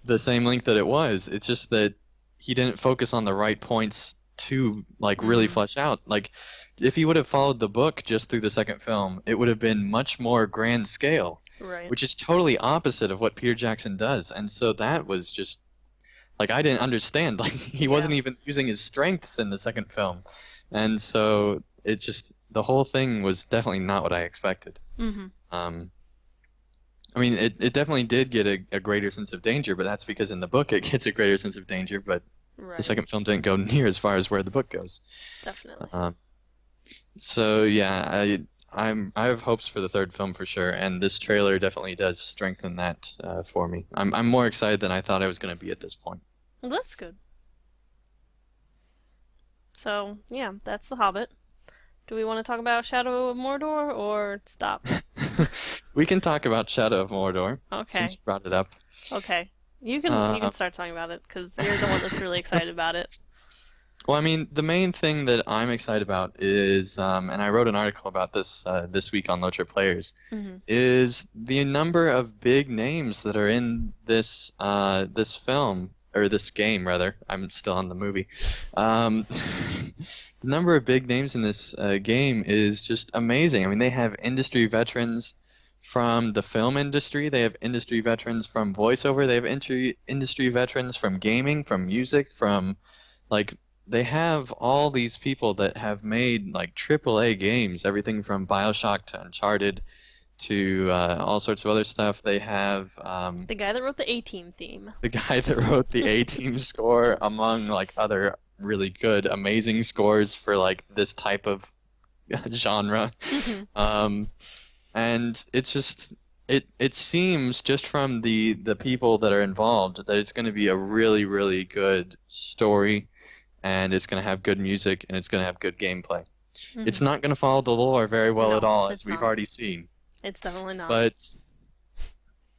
the same length that it was. It's just that he didn't focus on the right points to like really Mm-hmm. flesh out. Like, if he would have followed the book just through the second film, it would have been much more grand scale, Right. which is totally opposite of what Peter Jackson does. And so that was just like I didn't understand. Like he Yeah. wasn't even using his strengths in the second film, and so it just the whole thing was definitely not what I expected. Mm-hmm. Um, I mean, it definitely did get a greater sense of danger, but that's because in the book it gets a greater sense of danger, but the Right. second film didn't go near as far as where the book goes. Definitely. Um, so yeah, I have hopes for the third film for sure, and this trailer definitely does strengthen that for me. I'm more excited than I thought I was going to be at this point. Well, that's good. So, yeah, that's The Hobbit. Do we want to talk about Shadow of Mordor or stop? We can talk about Shadow of Mordor since Okay. you brought it up. Okay. You can Uh, start talking about it because you're the one that's really excited about it. well, I mean, the main thing that I'm excited about is, and I wrote an article about this this week on Low Players, Mm-hmm. is the number of big names that are in this film or this game rather. I'm still on the movie. Um, the number of big names in this game is just amazing. I mean, they have industry veterans from the film industry. They have industry veterans from voiceover. They have industry veterans from gaming, from music, from like they have all these people that have made like AAA games, everything from BioShock to Uncharted to all sorts of other stuff. They have The guy that wrote the A-Team theme. the guy that wrote the A-Team score, among like other really good, amazing scores for like this type of genre. Mm-hmm. Um, and it's just it seems just from the people that are involved that it's going to be a really really good story, and it's going to have good music, and it's going to have good gameplay. Mm-hmm. It's not going to follow the lore very well at No, all, as it's we've not. already seen. It's definitely not. But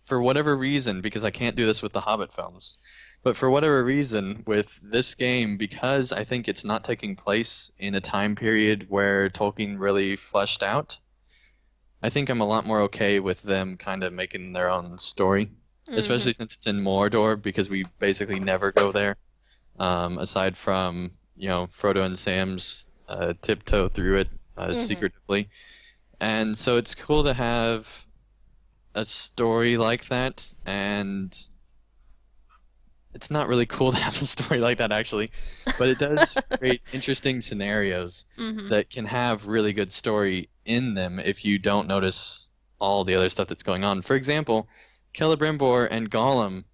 for whatever reason, because I can't do this with the Hobbit films, but for whatever reason, with this game, because I think it's not taking place in a time period where Tolkien really fleshed out, I think I'm a lot more okay with them kind of making their own story, Mm-hmm. especially since it's in Mordor, because we basically never go there, aside from, Frodo and Sam's tiptoe through it Mm-hmm. secretively. And so it's cool to have a story like that, and it's not really cool to have a story like that actually, but it does create interesting scenarios Mm-hmm. that can have really good story in them if you don't notice all the other stuff that's going on. For example, Celebrimbor and Gollum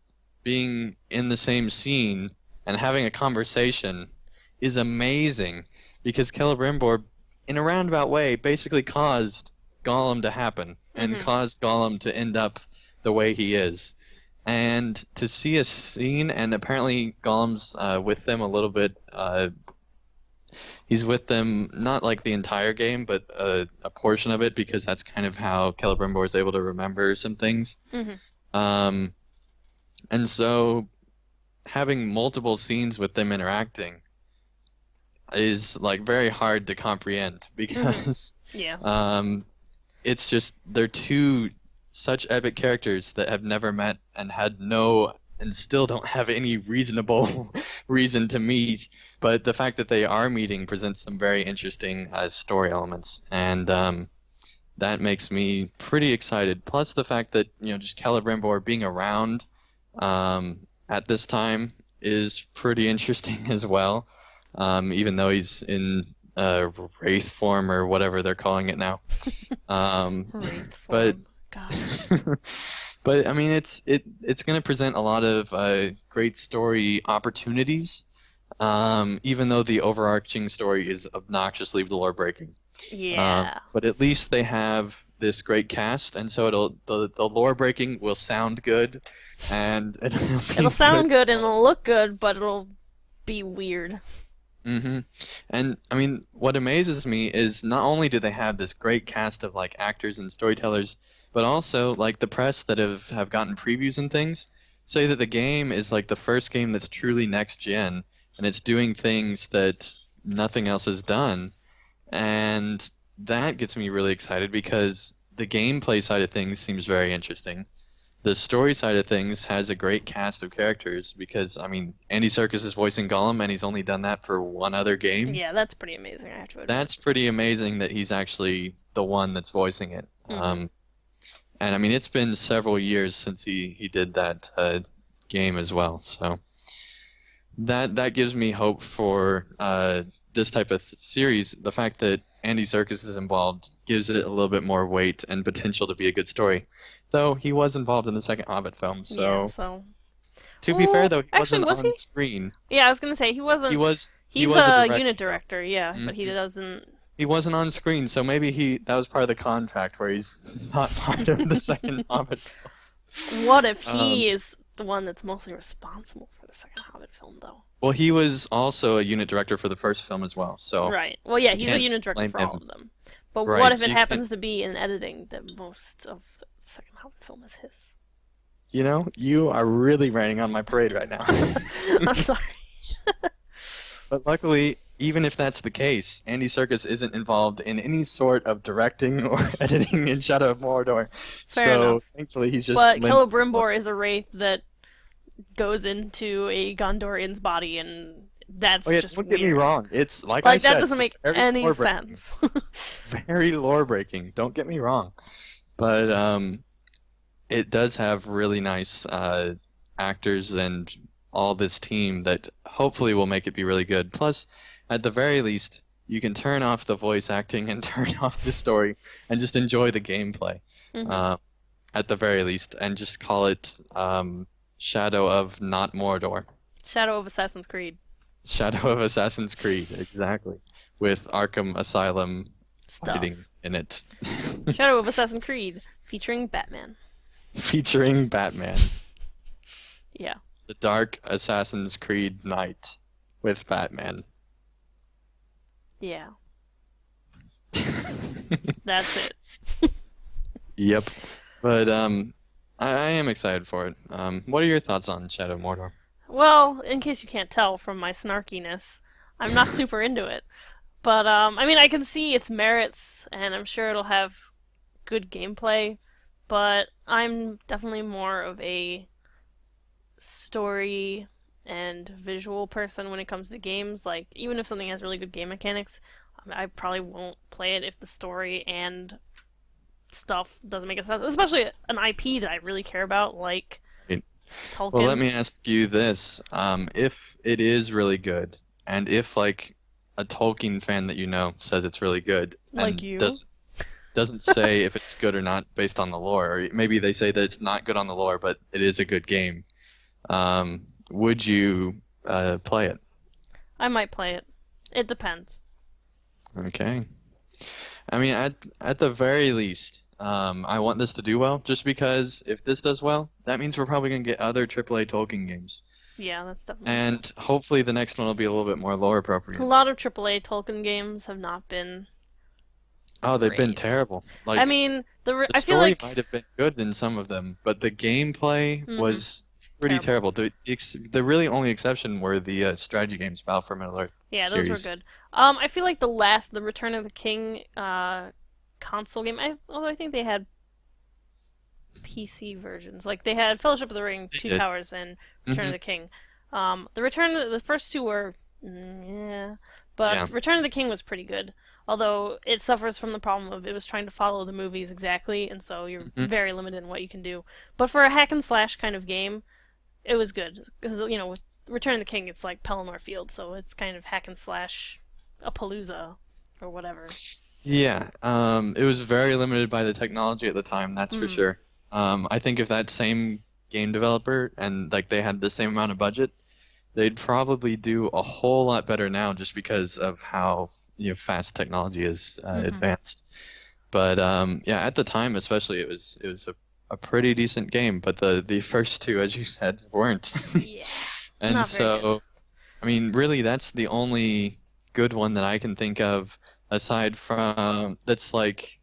being in the same scene and having a conversation is amazing because Celebrimbor, in a roundabout way, basically caused Gollum to happen and Mm-hmm. caused Gollum to end up the way he is. And to see a scene, and apparently Gollum's with them a little bit. He's with them not like the entire game, but a portion of it because that's kind of how Celebrimbor is able to remember some things. Mm-hmm. Um, and so having multiple scenes with them interacting is like very hard to comprehend Mm-hmm. because Yeah. um, it's just they're two such epic characters that have never met and had no and still don't have any reasonable reason to meet. But the fact that they are meeting presents some very interesting story elements, and that makes me pretty excited. Plus the fact that just Celebrimbor being around at this time is pretty interesting as well. Even though he's in wraith form or whatever they're calling it now. Um, Wraith but form. Gosh. but I mean, it's going to present a lot of great story opportunities, even though the overarching story is obnoxiously lore breaking. Yeah. But at least they have this great cast, and so the lore breaking will sound good, and it'll It'll be good. sound good and it'll look good, but it'll be weird. hmm And I mean, what amazes me is not only do they have this great cast of like actors and storytellers, but also like the press that have gotten previews and things say that the game is like the first game that's truly next gen, and it's doing things that nothing else has done, and that gets me really excited because the gameplay side of things seems very interesting. The story side of things has a great cast of characters because, I mean, Andy Serkis is voicing Gollum, and he's only done that for one other game. Yeah, that's pretty amazing, I have to admit. That's pretty amazing that he's actually the one that's voicing it. Hmm. And I mean, it's been several years since he did that game as well. So that gives me hope for this type of series. The fact that Andy Serkis is involved gives it a little bit more weight and potential to be a good story. Though he was involved in the second Hobbit film, Yeah, so so. to be fair, Well, though, he actually, wasn't was on he? screen. Yeah, I was gonna say he He wasn't. was he He's was a a director. unit director, yeah, but he Mhm. doesn't. He wasn't on screen, so maybe that was part of the contract where he's not part of the second Hobbit film. What if Um, he is the one that's mostly responsible for the second Hobbit film, though? well, he was also a unit director for the first film as well, so Right. Well, yeah, you he's a can't unit director blame for all him. of them. But what Right, if so it you can't. happens to be in editing that most of the second Hobbit film is his? You know, you are really raining on my parade right now. I'm sorry. But luckily, even if that's the case, Andy Serkis isn't involved in any sort of directing or editing in Shadow of Mordor. Fair enough. So thankfully, he's just But limited as well. Celebrimbor is a wraith that goes into a Gondorian's body, and Oh that's yeah, just don't get me weird. wrong. It's like I Like, that said, doesn't make very any lore breaking. sense. Very lore breaking. Don't get me wrong. But it does have really nice actors and all this team that hopefully will make it be really good. Plus, at the very least, you can turn off the voice acting and turn off the story and just enjoy the gameplay. Hmm. Uh, at the very least, and just call it Shadow of not Mordor. Shadow of Assassin's Creed Shadow of Assassin's Creed, exactly. With Arkham Asylum fighting stuff. in it. Shadow of Assassin's Creed featuring Batman. Featuring Batman. Yeah. The Dark Assassin's Creed Night with Batman. Yeah. That's it. Yep. But I am excited for it. What are your thoughts on Shadow of Mordor? Well, in case you can't tell from my snarkiness, I'm not super into it. But I mean, I can see its merits, and I'm sure it'll have good gameplay. But I'm definitely more of a story and visual person when it comes to games. Like, even if something has really good game mechanics, I probably won't play it if the story and stuff doesn't make sense. Especially an IP that I really care about, like Right. Well, let Tolkien. me ask you this. If it is really good, and if like a Tolkien fan that you know says it's really good Like and you. doesn't say if it's good or not based on the lore, or maybe they say that it's not good on the lore, but it is a good game. Would you play it? I might play it. It depends. Okay. I mean, at the very least, I want this to do well, just because if this does well, that means we're probably gonna get other AAA Tolkien games, Yeah, that's definitely true. and hopefully the next one will be a little bit more lore A appropriate. lot of AAA Tolkien games have not been Oh, they've been great. terrible. I Like mean, the I feel story like might have been good in some of them, but the gameplay mhm, was pretty terrible. terrible. The really only exception were the strategy games, Battle for Middle-earth Yeah, those were series. good. I feel like the Return of the King console game. Although I think they had PC versions. Like they had Fellowship of the Ring, They Two did. Towers, and Return of Hmm. the King. The first two were, yeah, but Yeah. Return of the King was pretty good. Although it suffers from the problem of it was trying to follow the movies exactly, and so you're Hmm. very limited in what you can do. But for a hack and slash kind of game, it was good because with Return of the King, it's like Pelennor Field, so it's kind of hack and slash, a Palooza, or whatever. Yeah, it was very limited by the technology at the time, that's for Hmm. sure. I think if that same game developer and like they had the same amount of budget, they'd probably do a whole lot better now just because of how fast technology is Hmm. advanced. But yeah, at the time especially, it was a pretty decent game, but the first two, as you said, weren't. Yeah, And not very good. so, I mean, really, that's the only good one that I can think of aside from that's like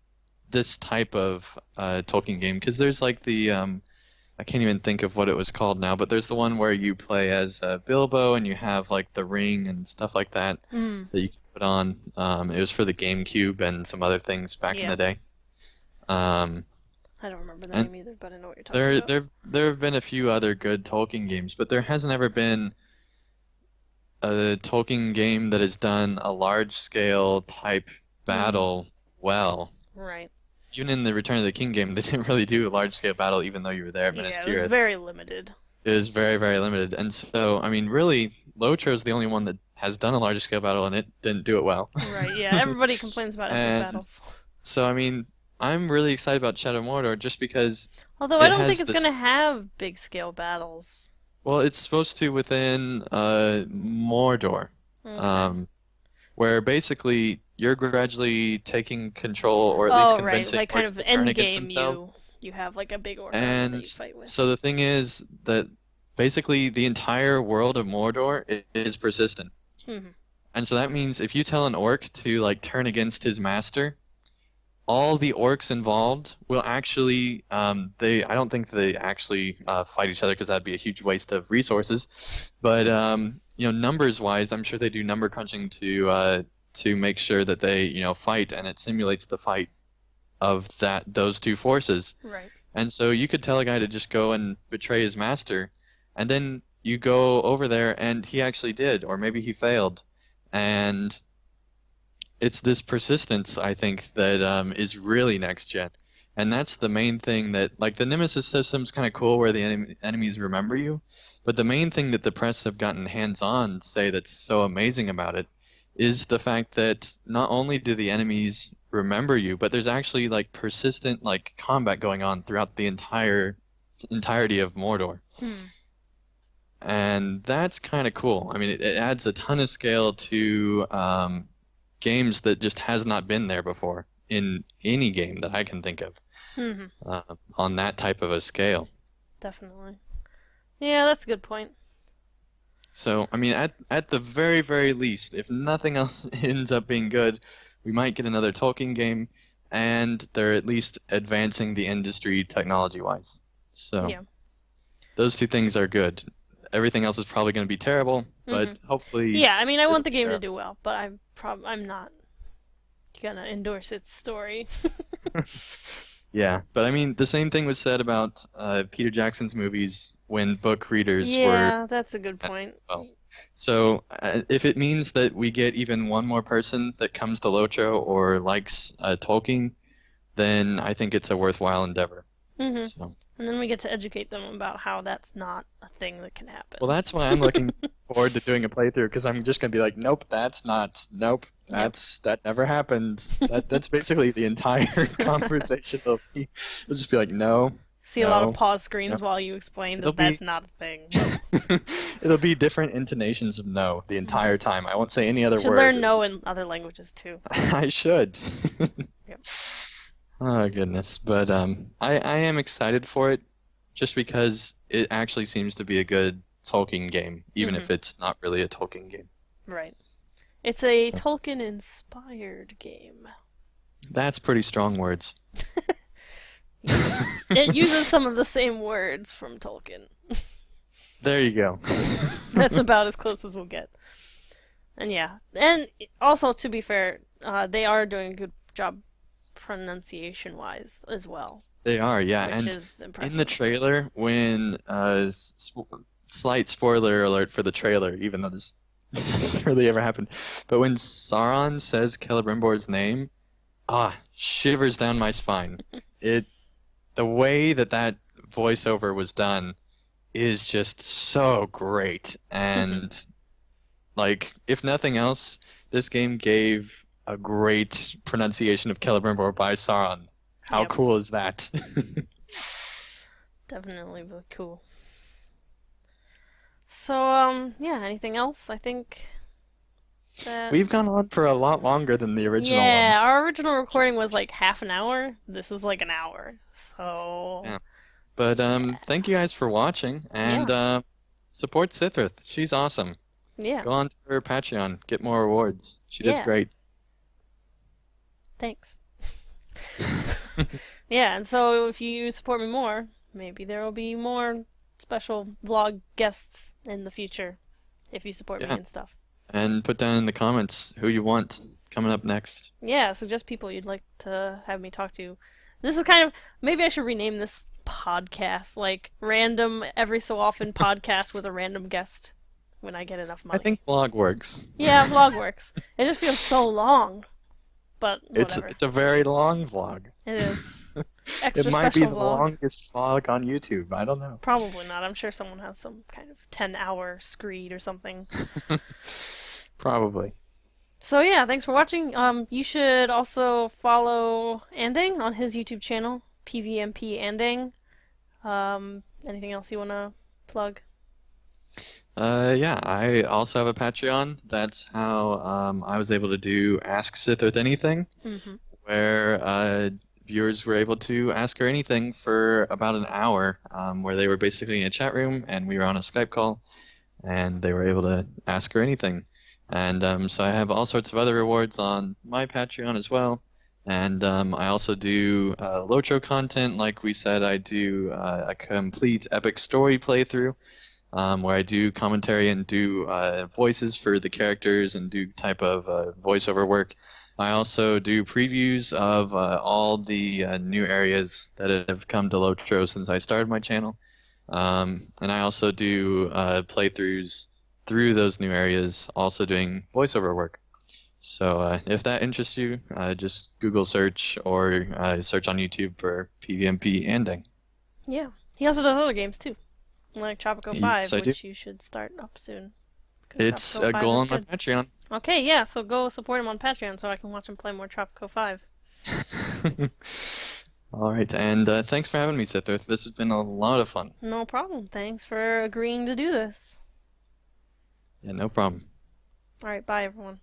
this type of Tolkien game. Because there's like the I can't even think of what it was called now, but there's the one where you play as Bilbo and you have like the ring and stuff like that Mm, that you can put on. It was for the GameCube and some other things back in yeah. the day. Um, I don't remember the and name either, but I know what you're talking there about. there there have been a few other good Tolkien games, but there hasn't ever been a Tolkien game that has done a large scale type Hmm. battle well. Right. Even in the Return of the King game, they didn't really do a large scale battle, even though you were there at Minas Yeah, it was Tirith. very limited. It is very, very limited. And so, I mean, really, Lotro's the only one that has done a large scale battle, and it didn't do it well. Right, yeah, everybody complains about epic And battles. so, I mean, I'm really excited about Shadow of Mordor just because Although I it don't think has it's gonna this. have big scale battles. Well, it's supposed to within Mordor, Okay. um, where basically you're gradually taking control, or at least Oh, right, convincing like kind orcs of to turn end against game themselves. you have like a big orc army that And you fight with. so the thing is that basically the entire world of Mordor is persistent. Hmm. And so that means if you tell an orc to like turn against his master, all the orcs involved will actually they I don't think they actually fight each other because that'd be a huge waste of resources. But numbers wise, I'm sure they do number crunching to make sure that they fight and it simulates the fight of those two forces. Right. And so you could tell a guy to just go and betray his master, and then you go over there and he actually did, or maybe he failed. And it's this persistence, I think, that is really next gen. And that's the main thing that, like, the Nemesis system's kind of cool where the enemies remember you. But the main thing that the press have gotten hands-on say that's so amazing about it is the fact that not only do the enemies remember you, but there's actually like persistent like combat going on throughout the entirety of Mordor. Hmm. And that's kind of cool. I mean, it adds a ton of scale to games that just has not been there before in any game that I can think of Hmm. uh, on that type of a scale. Definitely. Yeah, that's a good point. So, I mean, at the very, very least, if nothing else ends up being good, we might get another Tolkien game, and they're at least advancing the industry technology-wise. So, Yeah. those two things are good. Everything else is probably going to be terrible, Hmm. but hopefully Yeah, I mean, I want it'll the be game to terrible. do well, but I'm not gonna endorse its story. Yeah, but I mean, the same thing was said about Peter Jackson's movies when book readers were Yeah, that's a good point. well. So if it means that we get even one more person that comes to Lotro or likes Tolkien, then I think it's a worthwhile endeavor. Hmm. So, And then we get to educate them about how that's not a thing that can well, happen. that's why I'm looking forward to doing a playthrough because I'm just gonna be like, nope, that's not, nope, Yep. that never happened. That's basically the entire conversation. It'll just be like, no, See a lot of no, pause no. screens while you explain It'll that that's be not a thing. it'll be different intonations of no the You entire time. I won't say any other should word. learn no in other languages too. I should. Yep. Oh goodness, but I am excited for it just because it actually seems to be a good Tolkien game, even Hmm. if it's not really a Tolkien game. Right. It's a So Tolkien inspired game. that's pretty strong words. Yeah. It uses some of the same words from Tolkien. There you go. That's about as close as we'll get. And yeah. And also, to be fair, they are doing a good job pronunciation wise as well, They are, yeah. which And is in the impressive. trailer, when slight spoiler alert for the trailer, even though this doesn't really ever happen, but when Sauron says Celebrimbor's name, shivers down my spine. It The way that voiceover was done is just so great. And like, if nothing else, this game gave a great pronunciation of Celebrimbor by Sauron. How Yep. cool is that? Definitely really cool. So, yeah, anything else? I think that. We've gone on for a lot longer than the original Yeah, ones. our original recording was like half an hour. This is like an hour. So, Yeah. But thank you guys for watching and yeah. support Cithryth. She's awesome. Yeah. Go on to her Patreon, get more rewards. She does Yeah. great. Thanks. Yeah, and so if you support me more, maybe there will be more special vlog guests in the future if you support me Yeah. and stuff. And put down in the comments who you want coming up next. Yeah, suggest people you'd like to have me talk to. This is kind of maybe I should rename this podcast like random every so often podcast with a random guest when I get enough I money. think vlog works. Yeah, vlog works. It just feels so long, but It's whatever. it's a very long vlog. It is. It Extra might be special the vlog. longest vlog on YouTube. I don't know. Probably not. I'm sure someone has some kind of 10-hour screed or something. Probably. So yeah, thanks for watching. You should also follow Andang on his YouTube channel, PVMP Andang. Anything else you wanna plug? Yeah, I also have a Patreon. That's how I was able to do Ask Cithryth Anything, Mm-hmm. where viewers were able to ask her anything for about an hour, where they were basically in a chat room and we were on a Skype call, and they were able to ask her anything. And so I have all sorts of other rewards on my Patreon as well. And I also do Lotro content. Like we said, I do a complete epic story playthrough, where I do commentary and do voices for the characters and do type of voiceover work. I also do previews of all the new areas that have come to Lotro since I started my channel. And I also do playthroughs through those new areas, also doing voiceover work. So if that interests you, just Google search or search on YouTube for PVMP Andang. Yeah. He also does other games too, like Tropico Yes, 5, I do. which you should start up soon. Because It's Tropico a 5 goal is on my good. Patreon. Okay, yeah, so go support him on Patreon so I can watch him play more Tropico 5. All right, and thanks for having me, Cithryth. This has been a lot of fun. No problem. Thanks for agreeing to do this. Yeah, no problem. Alright, bye everyone.